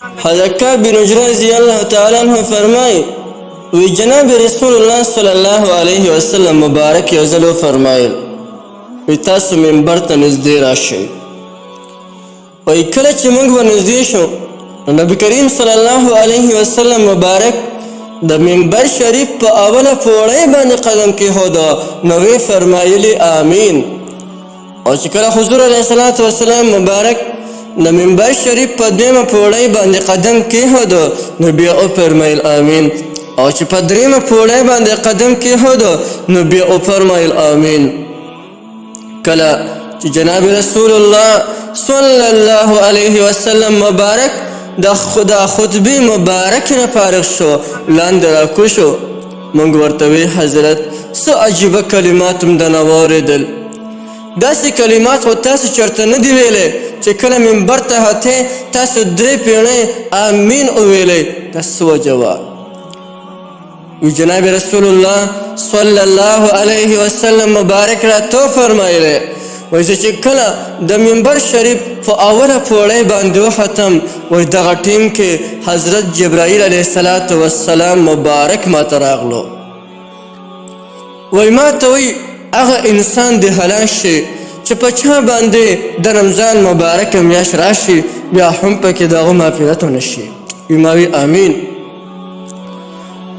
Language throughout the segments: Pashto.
حضرت کعب بن عجرة رضی اللہ تعالی عنہ فرمائی وی جناب رسول الله صلی الله علیه وسلم مبارک یو ځل وفرمایل وی تاسو منبر ته نږدې راشئ. وی کله چې موږ ورنږدې شو نو نبي کریم صلی الله علیه وسلم مبارک د منبر شریف په اوله پوړۍ باندې قدم کېښوده نو وی فرمایلي آمین. او چې کله حضور علیه الصلاة والسلام مبارک د منبر شریف په دویمه پوړۍ باندې قدم کېښوده نو بیا وفرمیل آمین. او چې په دریمه پوړۍ باندې قدم کېښوده نو بیا وفرمیل آمین. کله چې جناب رسول الله صلی الله علیه وسلم مبارک د خطبې مبارک نه فارغ شو لاندې راکوز شو موږ ورته وی حضرت څه عجیبه کلمات هم دنه واورېدل. داسې کلمات خو تاسو چېرته نه دي ویلی چې کله منبر ته هتې تاسو 3 پېړۍ آمین وویلی. دا څه وجه وه؟ وی جناب رسول الله صلی الله علیه وسلم مبارک راته وفرمایلی وی زه چې کله د منبر شریف په اوله پوړۍ باندې وختم وی دغه ټیم کې حضرت جبرائیل علیه الصلاة والسلام مبارک ماته راغلو. وی ماته وی هغه انسان دې هلاک شي چې په چا باندې د رمضان مبارکه میاشت راشي بیا هم پکې د هغه مغفرت ونه شي. وی ما وی آمین.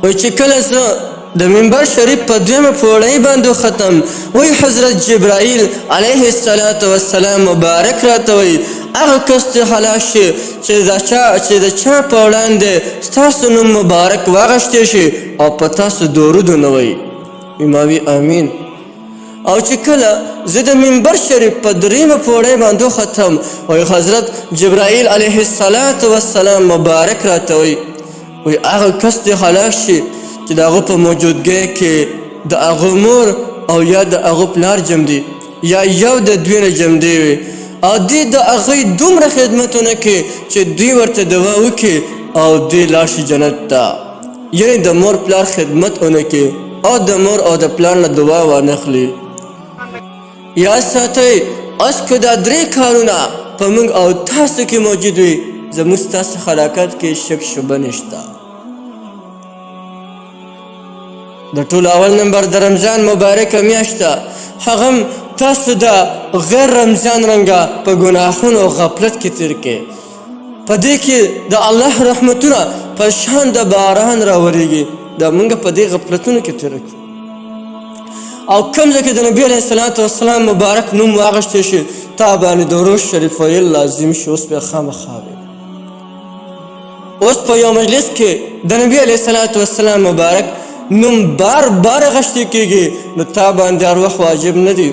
وی چې کله زه د منبر شریف په دویمه پوړۍ باندې ختم وی حضرت جبرائیل علیه الصلاة والسلام مبارک راته وی هغه کس دې هلاک شي چې د چا په وړاندې ستاسو نوم مبارک واغشتی شي او په تاسو درود ونه وی. وی ما وی آمین. او چې کله زه د منبر شریف په دریمه پوړۍ باندې ختم وی حضرت جبرائیل علیه الصلاة والسلام مبارک راته وی وی هغه کس دې هلاک شي چې د هغه په موجودګۍ کې د هغه مور او یا د هغه پلار جمدي یا یو د دوی نه جمدي وي او دوی د هغوی دومره خدمتونه کوي چې دوی ورته دعا وکړي او دوی لاړ شي جنت ته. یعنې د مور پلار خدمت ونه کړي او د مور او د پلار نه دعا وانخلي. یاد ساتئ اوس که دا 3 کارونه په موږ او تاسو کې موجود وي زموږ ستاسو خلاقیت کې شک شبه نشته. د ټولو اول نمبر د رمضان مبارکه میاشت ده هغه هم تاسو د غیر رمضان رنګه په ګناهونو او غفلت کې تېر کړئ. په دې کې د الله رحمتونه په شان د باران راورېږي دا موږ په دې غفلتونو کې تېر کړو. او کوم ځای کې د نبي علیه الصلاة والسلام مبارک نوم واغشتی شي تا باندې درود شریف ویل لازم شي. اوس بیا خامخا وي. اوس په یو مجلس کې د نبي علیه الصلاة والسلام مبارک نوم بار بار غشتی کېږي نو تا باندې هر وخت واجب نه دی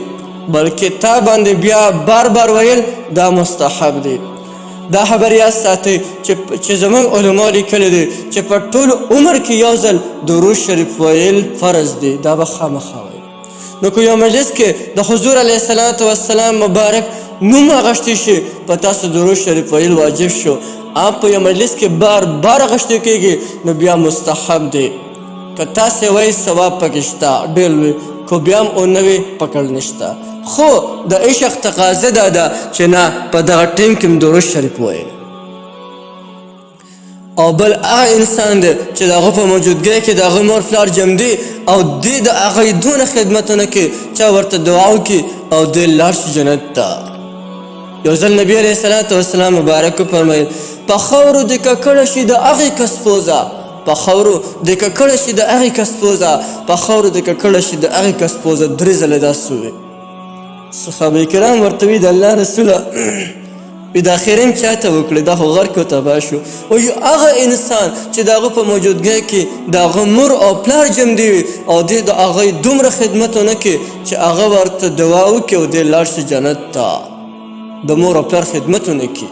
بلکې تا باندې بیا بار بار ویل دا مستحب دی. دا خبر یاد ساتئ چې زموږ علما لیکلی دی چې په ټول عمر کې یو ځل درود شریف ویل فرض دی. دا به خامخا وایي. نو که یو مجلس کې د حضور علیه الصلاة والسلام مبارک نوم اغشتی شي په تاسو درود شریف ویل واجب شو او په یو مجلس کې بار بار اغشتی کېږي نو بیا مستحب دی. که تاسې وایي ثواب پکې شته ډېر لوی که بیا هم ونه وي پکړ نشته. خو د عشق تقاضه دا ده چې نه په دغه ټیم کې م درود شریف وویل. او بل هغه انسان دی چې د هغه په موجودګۍ کې د هغه مور پلار جمدي او دوی د هغوی دونه خدمتونه کوي چا ورته دعا وکړي او دوی لاړ شي جنت ته. یو ځل نبي علیه الصلاة والسلام مبارک وفرمیل په خاورو دې ککړه شي د هغې کس پوزه په خاورو دې ککړه شي د هغې کس پوزه په خاورو دې ککړه شي د هغې کس پوزه 3 ځله داسې وویل. صحابه کرام ورته وي د الله رسوله وي دا خیر هم چاته وکړې دا خو غرق و تباه شو. وایي هغه انسان چې د هغه په موجودګۍ کې د هغه مور او پلار جمدي وي او دوی د هغوی دومره خدمت ونه کړي چې هغه ورته دعا وکړي او دوی لاړ شي جنت ته. د مور او پلار خدمت ونه کړي